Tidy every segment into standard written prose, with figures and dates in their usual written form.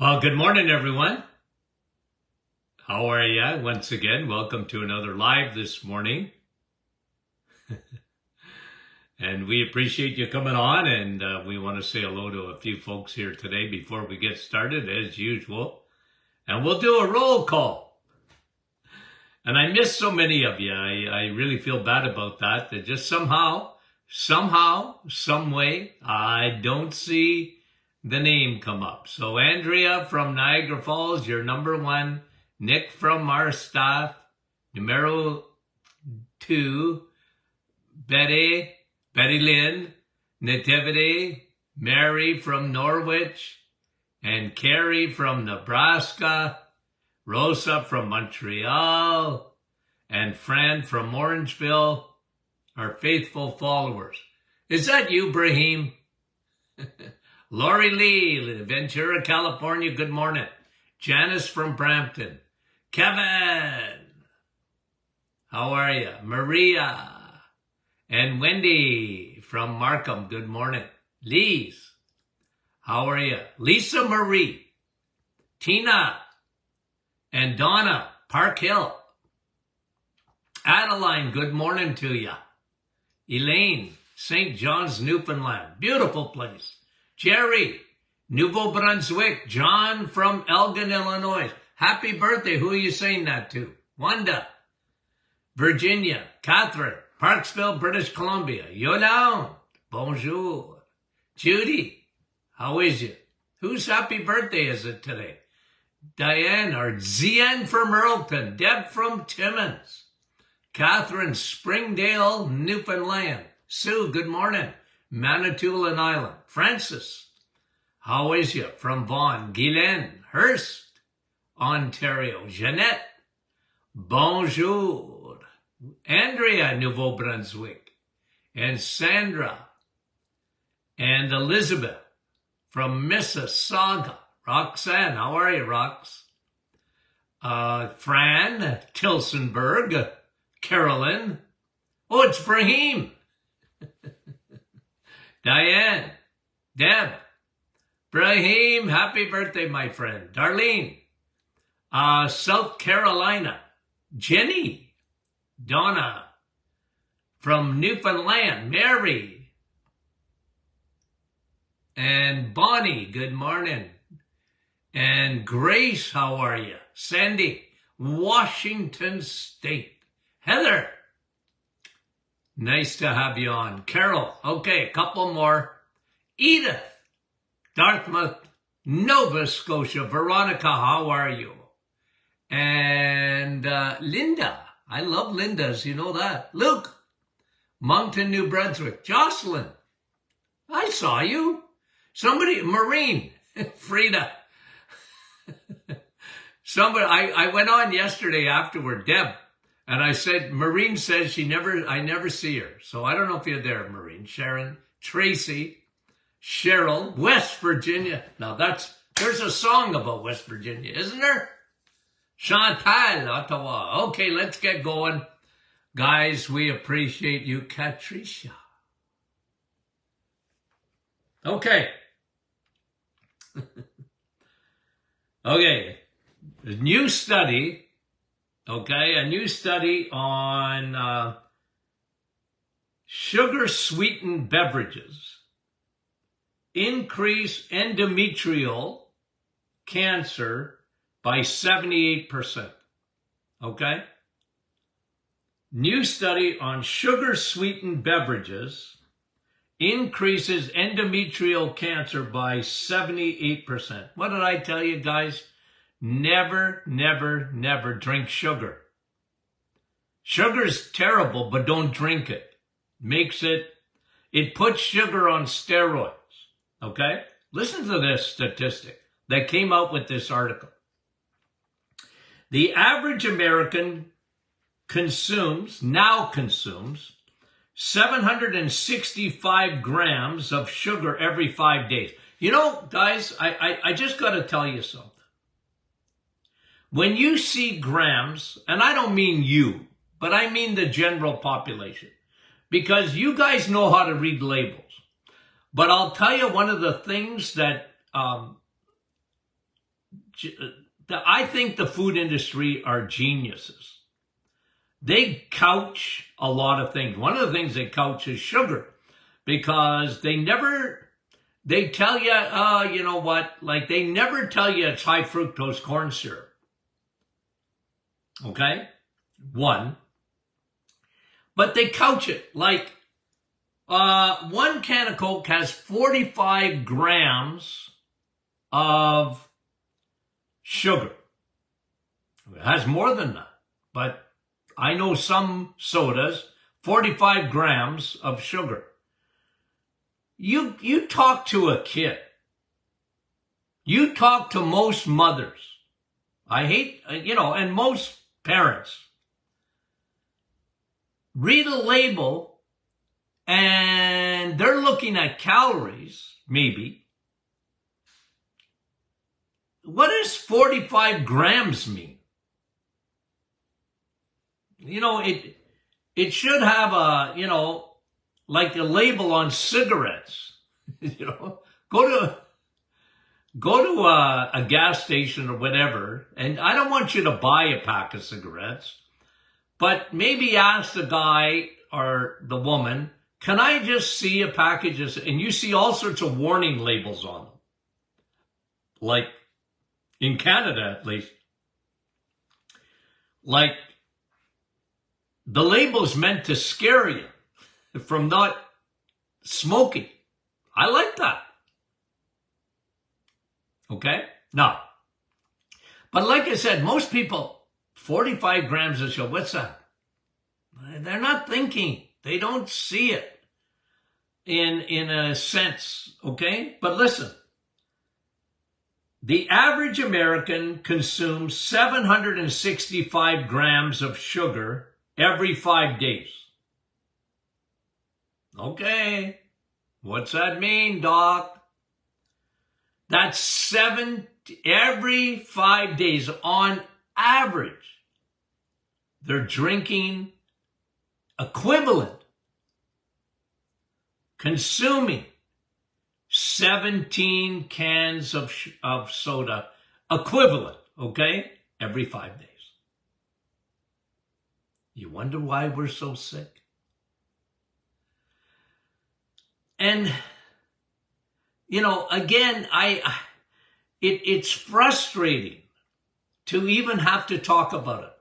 Well, good morning, everyone. How are you? Once again, welcome to another live this morning. And we appreciate you coming on, and we want to say hello to a few folks here today before we get started, as usual. And we'll do a roll call. And I miss so many of you. I really feel bad about that. That just somehow, some way, I don't see the name come up. So Andrea from Niagara Falls, you're number one. Nick from our staff, numero 2. Betty Lynn, Nativity, Mary from Norwich, and Carrie from Nebraska, Rosa from Montreal, and Fran from Orangeville, our faithful followers. Is that you, Brahim? Lori Lee, Ventura, California, good morning. Janice from Brampton. Kevin, how are you? Maria and Wendy from Markham, good morning. Lise, how are you? Lisa Marie, Tina, and Donna, Park Hill. Adeline, good morning to you. Elaine, St. John's, Newfoundland, beautiful place. Jerry, Nouveau Brunswick. John from Elgin, Illinois. Happy birthday. Who are you saying that to? Wanda. Virginia. Catherine. Parksville, British Columbia. Yolande. Bonjour. Judy. How is you? Whose happy birthday is it today? Diane or Zian from Earlton. Deb from Timmins. Catherine, Springdale, Newfoundland. Sue, good morning. Manitoulin Island. Francis, how is you? From Vaughan. Guylaine, Hearst, Ontario. Jeanette, bonjour. Andrea, Nouveau Brunswick. And Sandra. And Elizabeth from Mississauga. Roxanne, how are you, Rox? Fran, Tilsonburg. Carolyn. Oh, it's Brahim. Diane, Deb, Brahim, happy birthday, my friend. Darlene, South Carolina. Jenny, Donna from Newfoundland. Mary, and Bonnie, good morning. And Grace, how are you? Sandy, Washington State. Heather, nice to have you on. Carol, okay, a couple more. Edith, Dartmouth, Nova Scotia. Veronica, how are you? And Linda, I love Linda's, you know that. Luke, Moncton, New Brunswick. Jocelyn, I saw you. Somebody, Maureen, Frida. Somebody, I went on yesterday afterward, Deb. And I said, Maureen says I never see her. So I don't know if you're there, Maureen. Sharon, Tracy, Cheryl, West Virginia. Now there's a song about West Virginia, isn't there? Chantal, Ottawa. Okay, let's get going. Guys, we appreciate you. Katricia. Okay. Okay. A new study on sugar-sweetened beverages increase endometrial cancer by 78%. Okay? New study on sugar-sweetened beverages increases endometrial cancer by 78%. What did I tell you, guys? Never, never, never drink sugar. Sugar's terrible, but don't drink it. It puts sugar on steroids. Okay? Listen to this statistic that came out with this article. The average American now consumes 765 grams of sugar every 5 days. You know, guys, I just got to tell you something. When you see grams, and I don't mean you, but I mean the general population, because you guys know how to read labels. But I'll tell you one of the things that I think the food industry are geniuses. They couch a lot of things. One of the things they couch is sugar, because they tell you, you know what, like they never tell you it's high fructose corn syrup. Okay? One. But they couch it like one can of Coke has 45 grams of sugar. It has more than that, but I know some sodas, 45 grams of sugar. You talk to a kid. You talk to most mothers. I hate, and most parents. Read a label and they're looking at calories, maybe. What does 45 grams mean? It should have like a label on cigarettes. Go to a gas station or whatever, and I don't want you to buy a pack of cigarettes, but maybe ask the guy or the woman, can I just see a package of, and you see all sorts of warning labels on them. Like in Canada, at least. Like, the label's meant to scare you from not smoking. I like that. Okay? Now, but like I said, most people, 45 grams of sugar, what's that? They're not thinking. They don't see it in a sense, okay? But listen, the average American consumes 765 grams of sugar every 5 days. Okay, what's that mean, Doc? That's every 5 days on average. They're drinking equivalent, consuming 17 cans of soda equivalent, okay, every 5 days. You wonder why we're so sick? And, again, it's frustrating to even have to talk about it,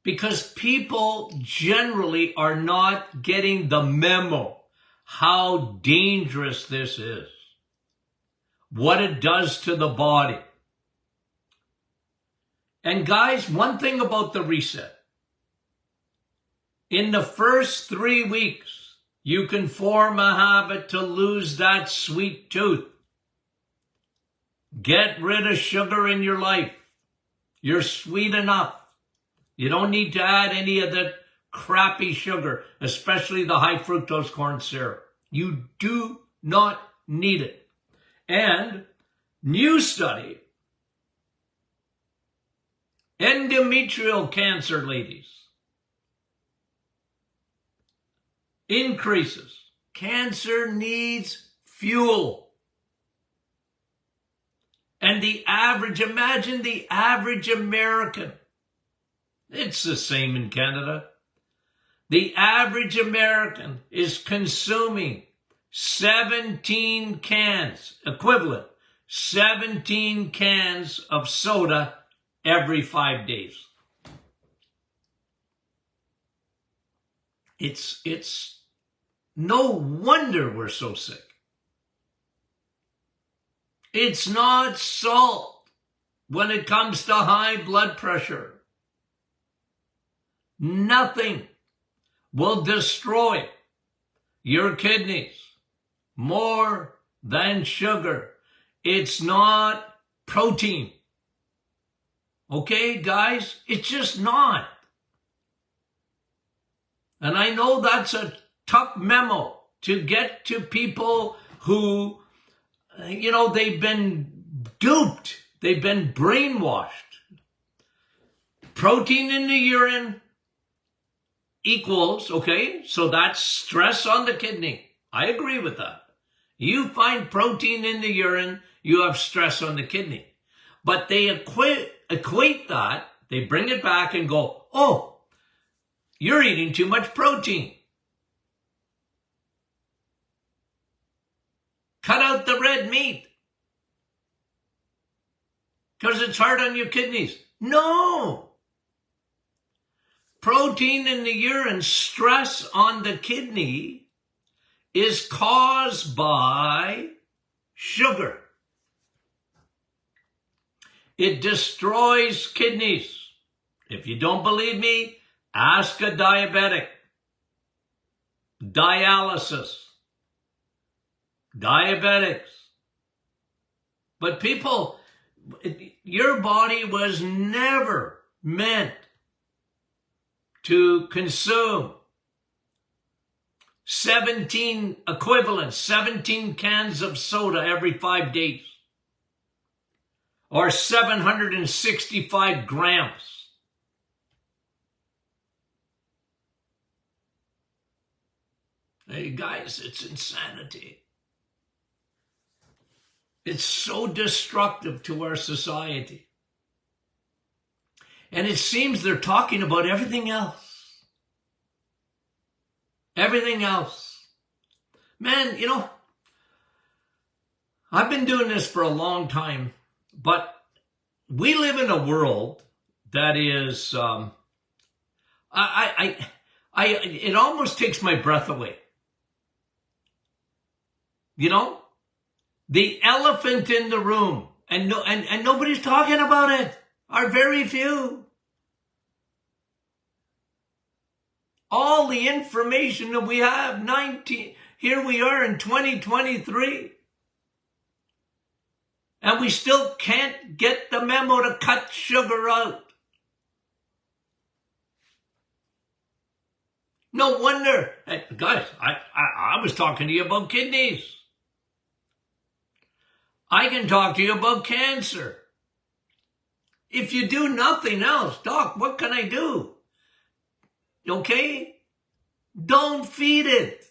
because people generally are not getting the memo how dangerous this is, what it does to the body. And guys, one thing about the reset, in the first 3 weeks, you can form a habit to lose that sweet tooth. Get rid of sugar in your life. You're sweet enough. You don't need to add any of that crappy sugar, especially the high fructose corn syrup. You do not need it. And new study, endometrial cancer, ladies, increases. Cancer needs fuel. And imagine the average American. It's the same in Canada. The average American is consuming 17 cans, equivalent, 17 cans of soda every 5 days. It's no wonder we're so sick. It's not salt when it comes to high blood pressure. Nothing will destroy your kidneys more than sugar. It's not protein. Okay, guys? It's just not. And I know that's a tough memo to get to people who, they've been duped. They've been brainwashed. Protein in the urine equals, okay, so that's stress on the kidney. I agree with that. You find protein in the urine, you have stress on the kidney. But they equate that, they bring it back and go, oh, you're eating too much protein. Cut out the red meat because it's hard on your kidneys. No. Protein in the urine, stress on the kidney, is caused by sugar. It destroys kidneys. If you don't believe me, ask a diabetic. Dialysis. Diabetics. But people, your body was never meant to consume 17 cans of soda every 5 days, or 765 grams. Hey guys, it's insanity. It's so destructive to our society. And it seems they're talking about everything else. Everything else. Man, you know, I've been doing this for a long time, but we live in a world that is, it almost takes my breath away. You know, the elephant in the room, and nobody's talking about it, are very few. All the information that we have, here we are in 2023. And we still can't get the memo to cut sugar out. No wonder. Hey, guys, I was talking to you about kidneys. I can talk to you about cancer. If you do nothing else, Doc, what can I do? Okay? Don't feed it.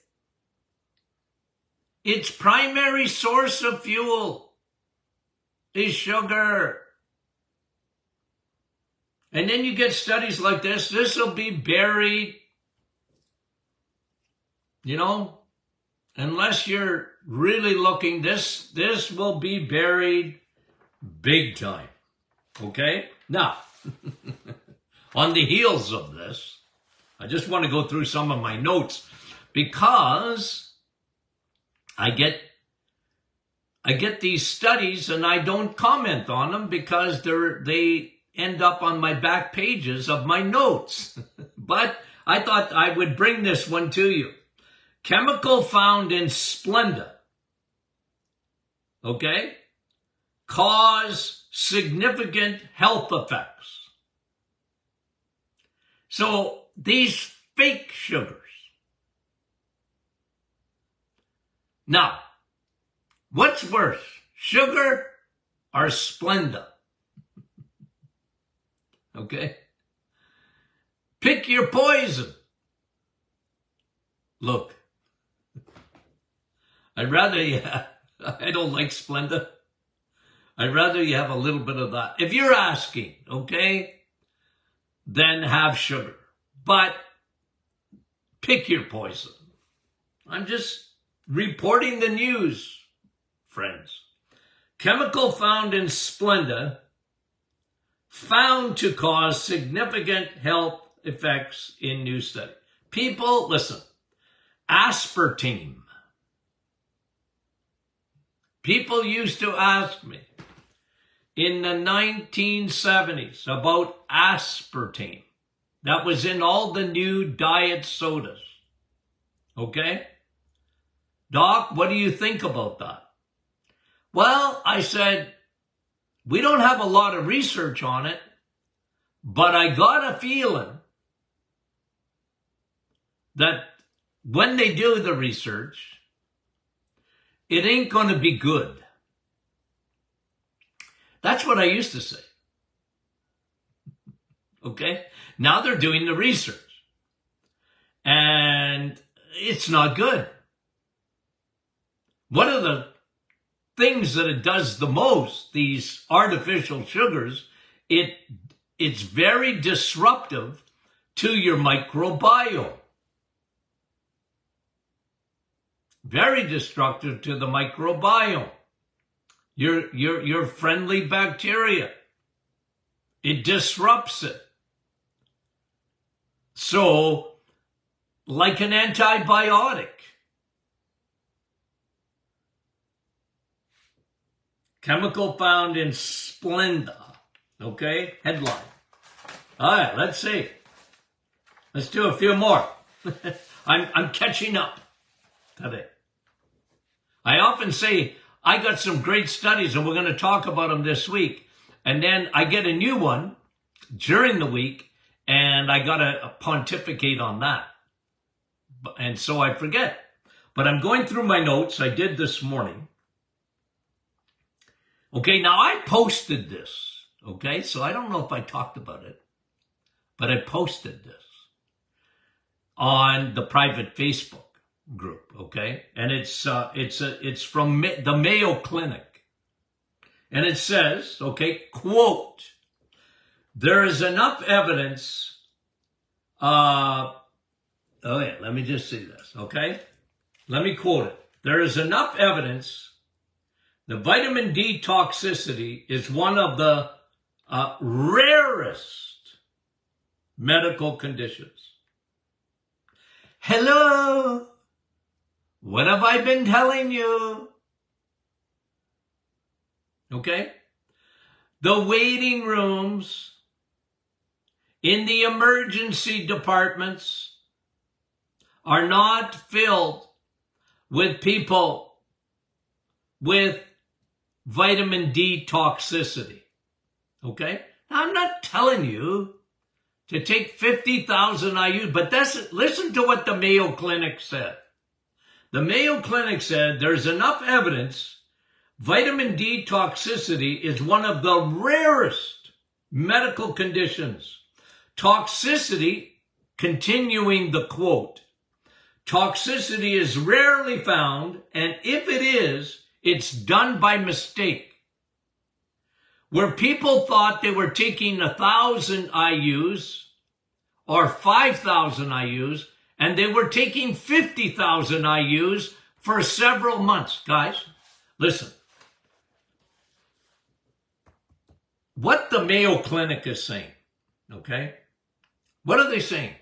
Its primary source of fuel is sugar. And then you get studies like this. This will be buried, you know, unless you're really looking, this will be buried big time. Okay? Now, on the heels of this, I just want to go through some of my notes because I get these studies and I don't comment on them because they end up on my back pages of my notes. But I thought I would bring this one to you. Chemical found in Splenda, okay, cause significant health effects. So these fake sugars. Now, what's worse, sugar or Splenda? Okay? Pick your poison. Look, I don't like Splenda. I'd rather you have a little bit of that. If you're asking, okay, then have sugar. But pick your poison. I'm just reporting the news, friends. Chemical found in Splenda found to cause significant health effects in new study. People, listen, aspartame. People used to ask me in the 1970s about aspartame. That was in all the new diet sodas. Okay? Doc, what do you think about that? Well, I said, we don't have a lot of research on it, but I got a feeling that when they do the research, it ain't going to be good. That's what I used to say. Okay? Now they're doing the research. And it's not good. One of the things that it does the most, these artificial sugars, it's very disruptive to your microbiome. Very destructive to the microbiome. Your friendly bacteria. It disrupts it. So, like an antibiotic. Chemical found in Splenda. Okay? Headline. All right, let's see. Let's do a few more. I'm catching up today. I often say, I got some great studies and we're going to talk about them this week. And then I get a new one during the week and I got to pontificate on that. And so I forget. But I'm going through my notes. I did this morning. Okay, now I posted this. Okay, so I don't know if I talked about it, but I posted this on the private Facebook group, okay? And it's from the Mayo Clinic. And it says, okay, quote, there is enough evidence, let me just see this, okay? Let me quote it. There is enough evidence the vitamin D toxicity is one of the rarest medical conditions. Hello? What have I been telling you? Okay? The waiting rooms in the emergency departments are not filled with people with vitamin D toxicity. Okay? Now, I'm not telling you to take 50,000 IUs, but listen to what the Mayo Clinic said. The Mayo Clinic said there's enough evidence vitamin D toxicity is one of the rarest medical conditions. Toxicity, continuing the quote, toxicity is rarely found, and if it is, it's done by mistake. Where people thought they were taking 1,000 IUs or 5,000 IUs, and they were taking 50,000 IUs for several months. Guys, listen. What the Mayo Clinic is saying, okay? What are they saying?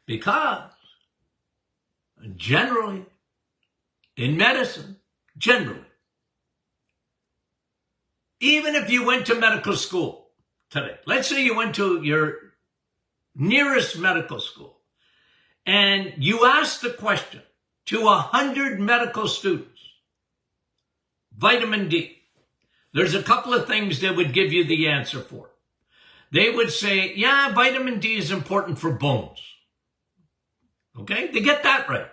Because generally, in medicine, generally, even if you went to medical school today, let's say you went to your nearest medical school and you asked the question to 100 medical students, vitamin D, there's a couple of things they would give you the answer for. They would say, yeah, vitamin D is important for bones. Okay? They get that right.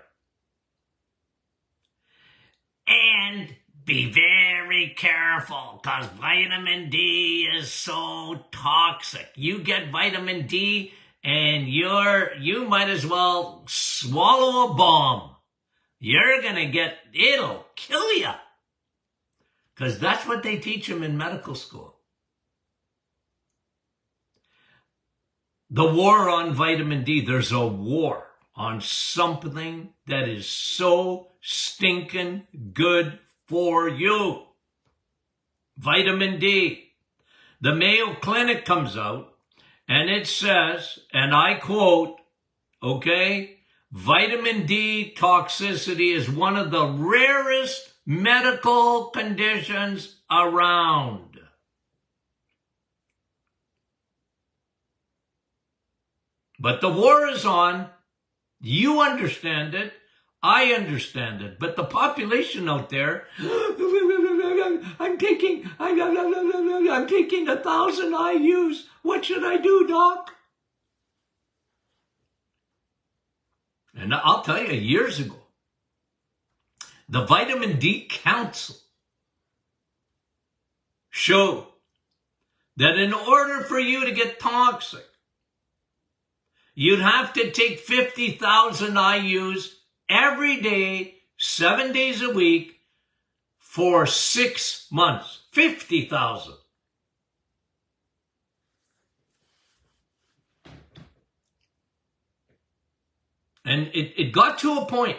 And be very careful because vitamin D is so toxic. You get vitamin D and you might as well swallow a bomb. You're going to it'll kill you. Because that's what they teach them in medical school. The war on vitamin D, there's a war on something that is so stinking good for you. Vitamin D. The Mayo Clinic comes out and it says, and I quote, okay, vitamin D toxicity is one of the rarest medical conditions around. But the war is on. You understand it. I understand it. But the population out there, I'm taking 1,000 IUs. What should I do, doc? And I'll tell you, years ago, the Vitamin D Council showed that in order for you to get toxic, you'd have to take 50,000 IUs every day, 7 days a week, for 6 months. 50,000. And it got to a point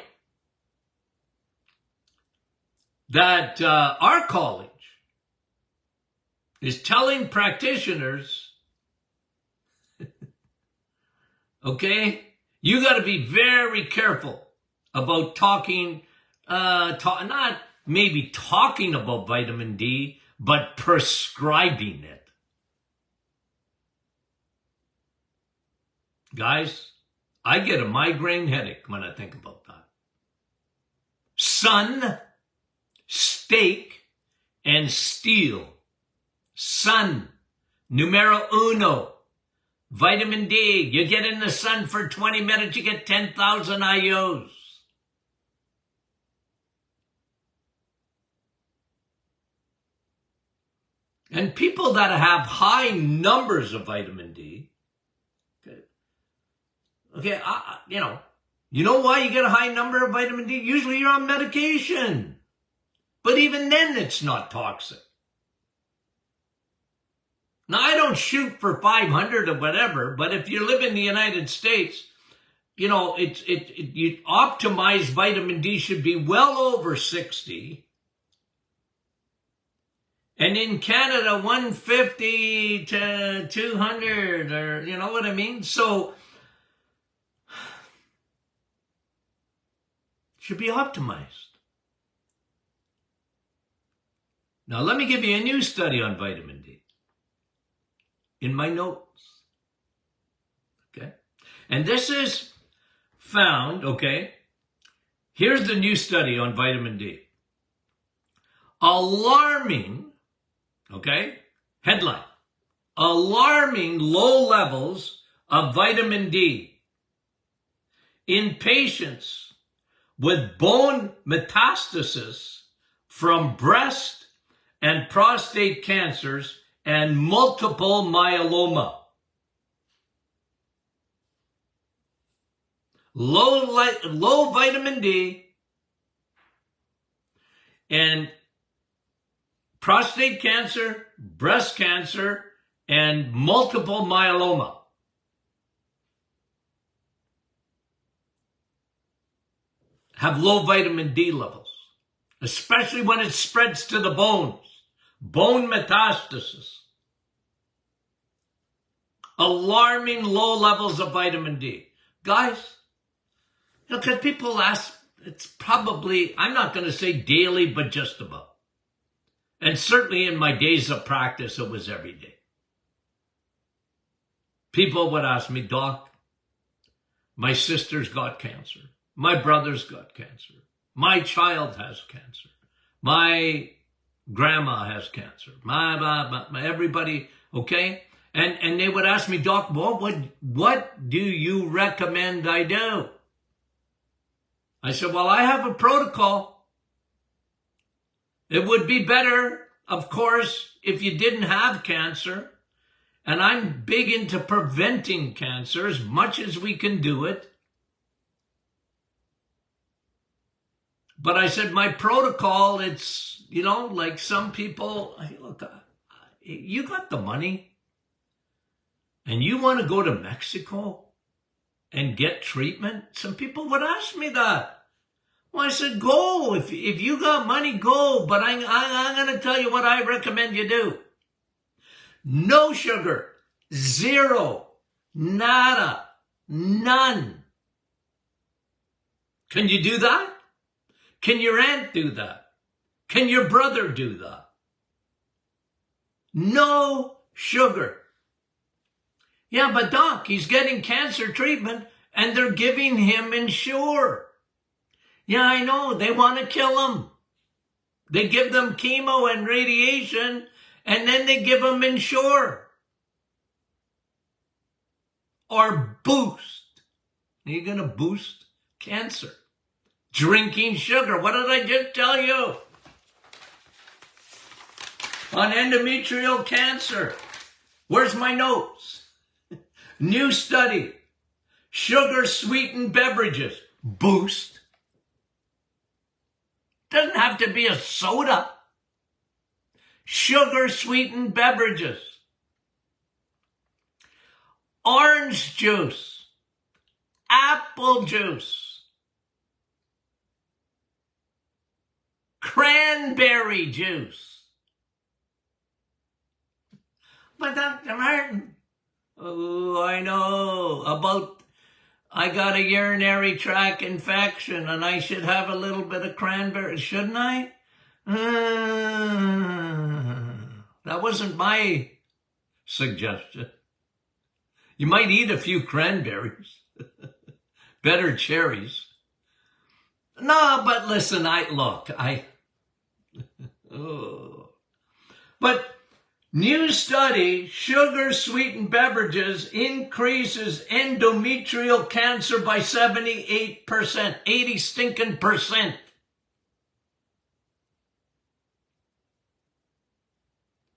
that our college is telling practitioners, okay, you got to be very careful about not maybe talking about vitamin D, but prescribing it. Guys, I get a migraine headache when I think about that. Sun, steak, and steel. Sun, numero uno. Vitamin D, you get in the sun for 20 minutes, you get 10,000 IUs. And people that have high numbers of vitamin D, okay, you know why you get a high number of vitamin D? Usually you're on medication. But even then, it's not toxic. Now, I don't shoot for 500 or whatever, but if you live in the United States, you optimized vitamin D should be well over 60. And in Canada, 150 to 200, or you know what I mean? So, should be optimized. Now, let me give you a new study on vitamin D in my notes. Okay? And this is found, okay? Here's the new study on vitamin D. Alarming, okay? Headline. Alarming low levels of vitamin D in patients with bone metastasis from breast and prostate cancers and multiple myeloma. Low vitamin D and prostate cancer, breast cancer, and multiple myeloma. Have low vitamin D levels, especially when it spreads to the bones. Bone metastasis. Alarming low levels of vitamin D. Guys, because people ask, it's probably, I'm not going to say daily, but just about. And certainly in my days of practice, it was every day. People would ask me, Doc, my sister's got cancer. My brother's got cancer. My child has cancer. My grandma has cancer. My everybody, okay? And they would ask me, Doc, what do you recommend I do? I said, well, I have a protocol. It would be better, of course, if you didn't have cancer. And I'm big into preventing cancer as much as we can do it. But I said, my protocol, it's, like some people, look, you got the money and you want to go to Mexico and get treatment? Some people would ask me that. Well, I said, go. If you got money, go. But I'm going to tell you what I recommend you do. No sugar. Zero. Nada. None. Can you do that? Can your aunt do that? Can your brother do that? No sugar. Yeah, but Doc, he's getting cancer treatment and they're giving him Ensure. Yeah, I know. They want to kill him. They give them chemo and radiation and then they give them Ensure. Or boost. Are you going to boost cancer? Drinking sugar. What did I just tell you? On endometrial cancer. Where's my notes? New study. Sugar sweetened beverages. Boost. Doesn't have to be a soda. Sugar sweetened beverages. Orange juice. Apple juice. Cranberry juice. But Dr. Martin, oh, I know about, I got a urinary tract infection and I should have a little bit of cranberry, shouldn't I? That wasn't my suggestion. You might eat a few cranberries. Better cherries. No, but listen, But new study, sugar-sweetened beverages increases endometrial cancer by 78%, 80 stinking percent.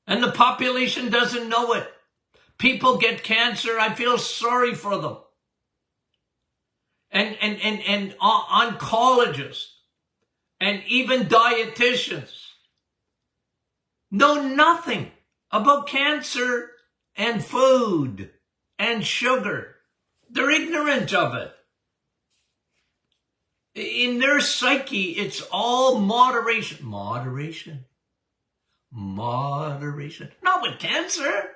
And the population doesn't know it. People get cancer. I feel sorry for them. And oncologists and even dietitians know nothing about cancer and food and sugar. They're ignorant of it. In their psyche, it's all moderation. Moderation. Not with cancer.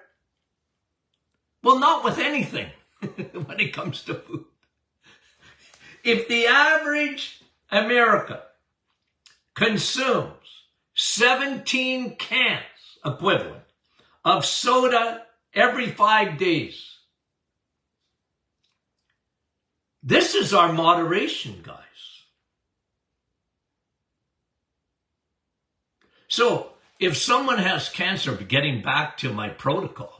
Well, not with anything when it comes to food. If the average American consumes 17 cans equivalent of soda every 5 days, this is our moderation, guys. So if someone has cancer, getting back to my protocol,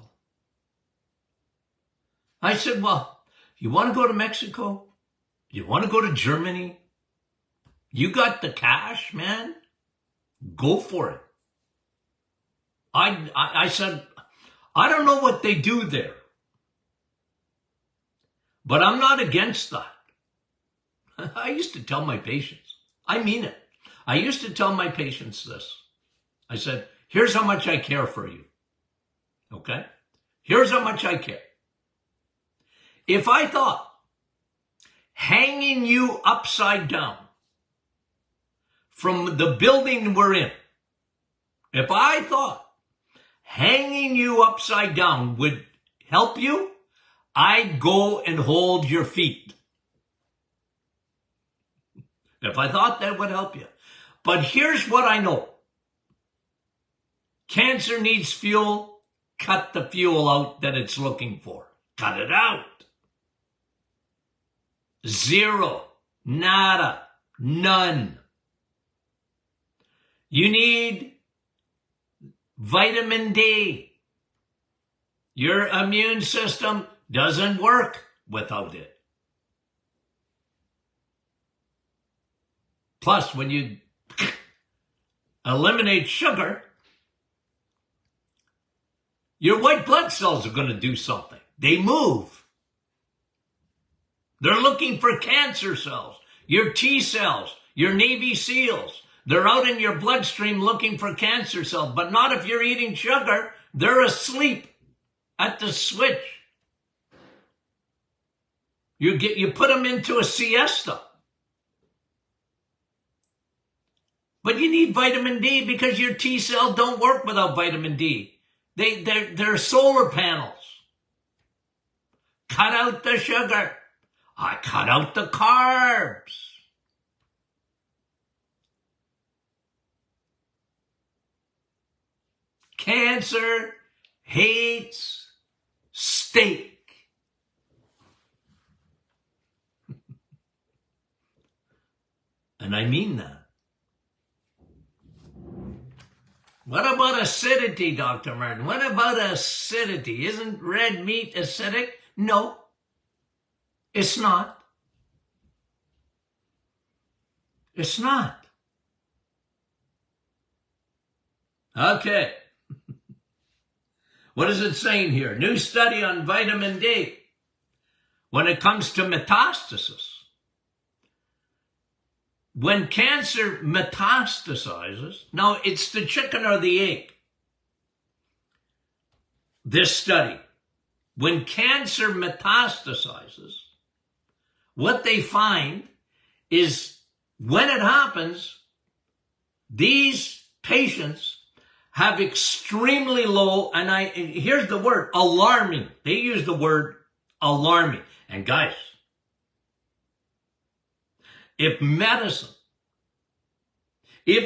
I said, well, you want to go to Mexico? You want to go to Germany? You got the cash, man? Go for it. I said, I don't know what they do there, but I'm not against that. I used to tell my patients, I mean it. I used to tell my patients this. I said, here's how much I care for you. Okay? Here's how much I care. If I thought hanging you upside down from the building we're in, if I thought hanging you upside down would help you, I'd go and hold your feet. If I thought that would help you. But here's what I know. Cancer needs fuel. Cut the fuel out that it's looking for. Cut it out. Zero. Nada. None. You need vitamin D. Your immune system doesn't work without it. Plus, when you eliminate sugar, your white blood cells are going to do something. They move. They're looking for cancer cells, your T cells, your Navy SEALs. They're out in your bloodstream looking for cancer cells, but not if you're eating sugar. They're asleep at the switch. You put them into a siesta. But you need vitamin D because your T cells don't work without vitamin D. They're solar panels. Cut out the sugar. I cut out the carbs. Cancer hates steak. And I mean that. What about acidity, Dr. Martin? What about acidity? Isn't red meat acidic? No, it's not. It's not. Okay. What is it saying here? New study on vitamin D. When it comes to metastasis, when cancer metastasizes, now it's the chicken or the egg. This study, when cancer metastasizes, what they find is when it happens, these patients have extremely low, and here's the word, alarming. They use the word alarming. And guys, if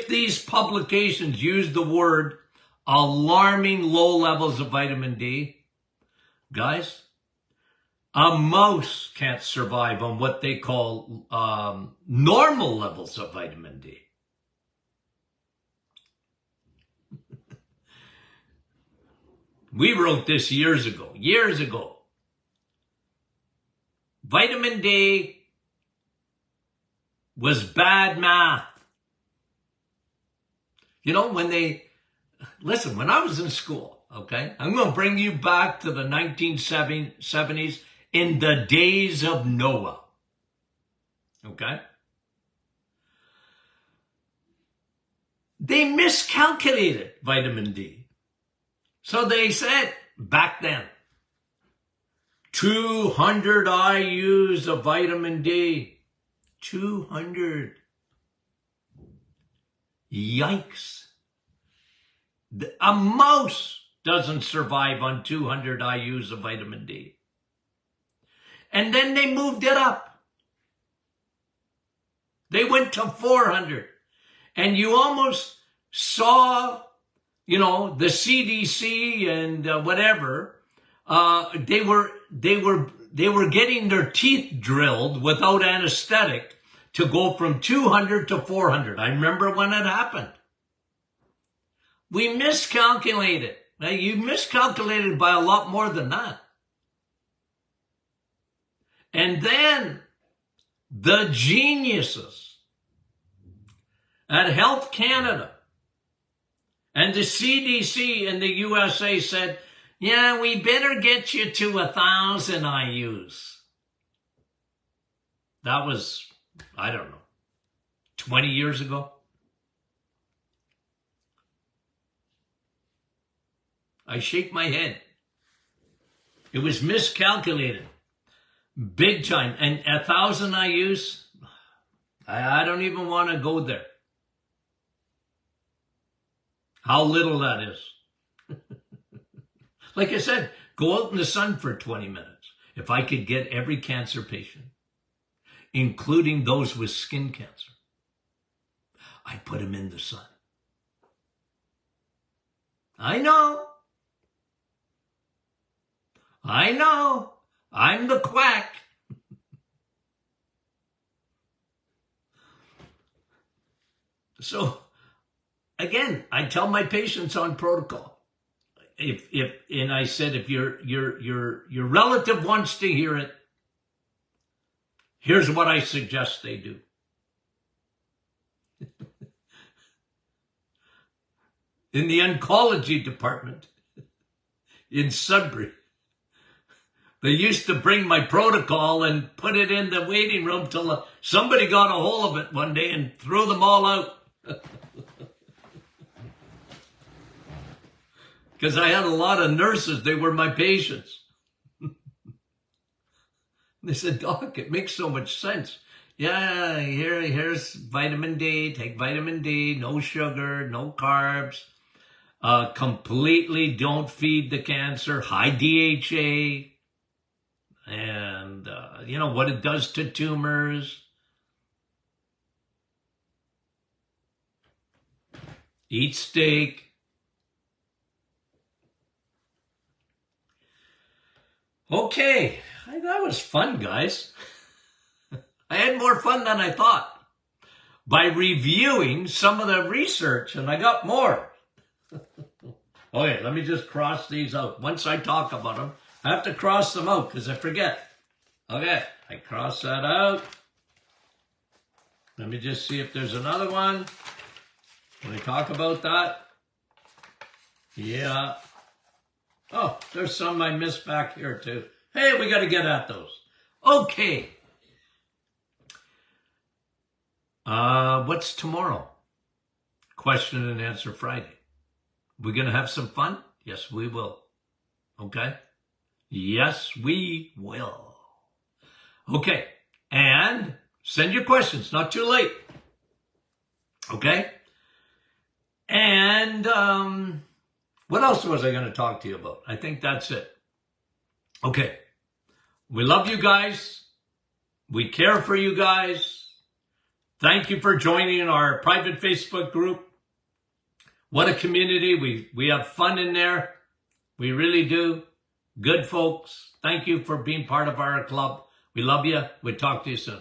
these publications use the word alarming low levels of vitamin D, guys, a mouse can't survive on what they call normal levels of vitamin D. We wrote this years ago. Vitamin D was bad math. You know, when I was in school, okay, I'm going to bring you back to the 1970s in the days of Noah, okay? They miscalculated vitamin D. So they said back then, 200 IUs of vitamin D. 200. Yikes. A mouse doesn't survive on 200 IUs of vitamin D. And then they moved it up. They went to 400. And you almost saw, you know, the CDC and whatever, they were getting their teeth drilled without anesthetic to go from 200 to 400. I remember when it happened. We miscalculated. Now, you miscalculated by a lot more than that. And then the geniuses at Health Canada and the CDC in the USA said, yeah, we better get you to 1,000 IUs. That was, I don't know, 20 years ago. I shake my head. It was miscalculated. Big time. And 1,000 IUs, I don't even want to go there. How little that is. Like I said, go out in the sun for 20 minutes. If I could get every cancer patient, including those with skin cancer, I'd put them in the sun. I know. I'm the quack. So, again, I tell my patients on protocol, and I said, if your relative wants to hear it, here's what I suggest they do. In the oncology department in Sudbury, they used to bring my protocol and put it in the waiting room till somebody got a hold of it one day and threw them all out. Because I had a lot of nurses, they were my patients. They said, Doc, it makes so much sense. Yeah, here's vitamin D, take vitamin D, no sugar, no carbs, completely don't feed the cancer, high DHA, and you know what it does to tumors. Eat steak. Okay, that was fun, guys. I had more fun than I thought by reviewing some of the research, and I got more. Okay, let me just cross these out. Once I talk about them, I have to cross them out because I forget. Okay, I cross that out. Let me just see if there's another one. When I talk about that. Yeah. Oh, there's some I missed back here too. Hey, we got to get at those. Okay. What's tomorrow? Question and answer Friday. We're going to have some fun? Yes, we will. Okay? Yes, we will. Okay. And send your questions. Not too late. Okay? And what else was I going to talk to you about? I think that's it. Okay. We love you guys. We care for you guys. Thank you for joining our private Facebook group. What a community. We have fun in there. We really do. Good folks. Thank you for being part of our club. We love you. We'll talk to you soon.